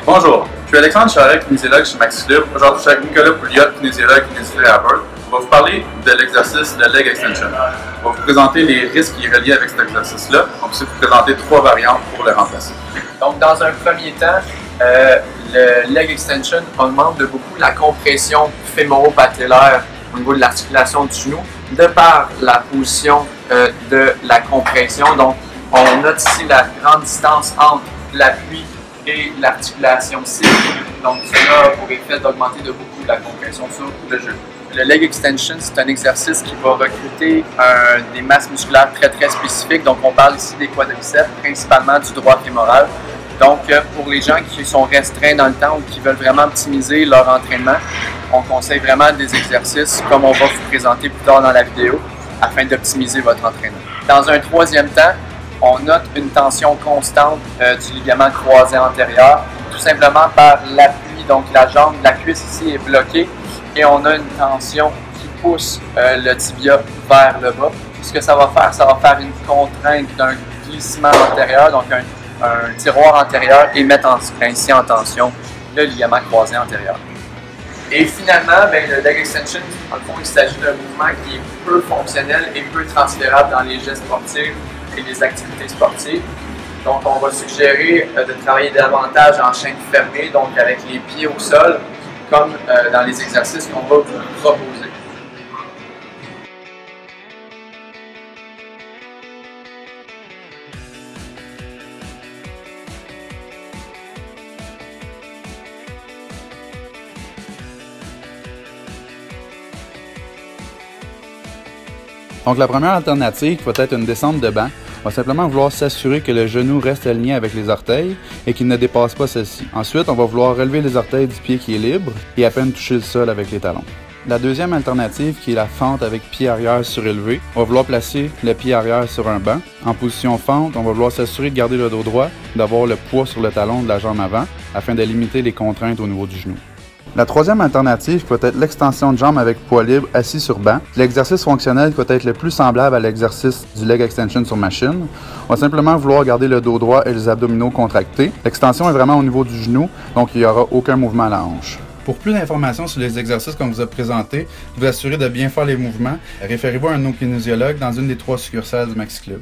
Bonjour, je suis Alexandre Charret, kinésiologue chez MaxiClub. Aujourd'hui, je suis avec Nicolas Pouliot, kinésiologue kinésithérapeute. On va vous parler de l'exercice de leg extension. On va vous présenter les risques qui sont reliés avec cet exercice-là. On va aussi vous présenter 3 variantes pour le remplacer. Donc, dans un premier temps, le leg extension augmente de beaucoup la compression fémoro-patellaire au niveau de l'articulation du genou, de par la position de la compression. Donc, on note ici la grande distance entre l'appui et l'articulation cible. Donc, cela a pour effet d'augmenter de beaucoup la compression sur le genou. Le leg extension, c'est un exercice qui va recruter des masses musculaires très spécifiques. Donc, on parle ici des quadriceps, principalement du droit fémoral. Donc, pour les gens qui sont restreints dans le temps ou qui veulent vraiment optimiser leur entraînement, on conseille vraiment des exercices comme on va vous présenter plus tard dans la vidéo afin d'optimiser votre entraînement. Dans un troisième temps, on note une tension constante du ligament croisé antérieur, tout simplement par l'appui. Donc, la jambe, la cuisse ici est bloquée et on a une tension qui pousse le tibia vers le bas. Ce que ça va faire une contrainte d'un glissement antérieur, donc un tiroir antérieur, et mettre ainsi en tension le ligament croisé antérieur. Et finalement, le leg extension, en fond, il s'agit d'un mouvement qui est peu fonctionnel et peu transférable dans les gestes sportifs et les activités sportives. Donc, on va suggérer de travailler davantage en chaîne fermée, donc avec les pieds au sol, comme dans les exercices qu'on va vous proposer. Donc la première alternative, qui va être une descente de banc, va simplement vouloir s'assurer que le genou reste aligné avec les orteils et qu'il ne dépasse pas celle-ci. Ensuite, on va vouloir relever les orteils du pied qui est libre et à peine toucher le sol avec les talons. La deuxième alternative, qui est la fente avec pied arrière surélevé, on va vouloir placer le pied arrière sur un banc. En position fente, on va vouloir s'assurer de garder le dos droit, d'avoir le poids sur le talon de la jambe avant, afin de limiter les contraintes au niveau du genou. La troisième alternative peut être l'extension de jambe avec poids libre assis sur banc. L'exercice fonctionnel peut être le plus semblable à l'exercice du leg extension sur machine. On va simplement vouloir garder le dos droit et les abdominaux contractés. L'extension est vraiment au niveau du genou, donc il n'y aura aucun mouvement à la hanche. Pour plus d'informations sur les exercices qu'on vous a présentés, vous assurez de bien faire les mouvements. Référez-vous à un de nos kinésiologues dans une des 3 succursales du MaxiClub.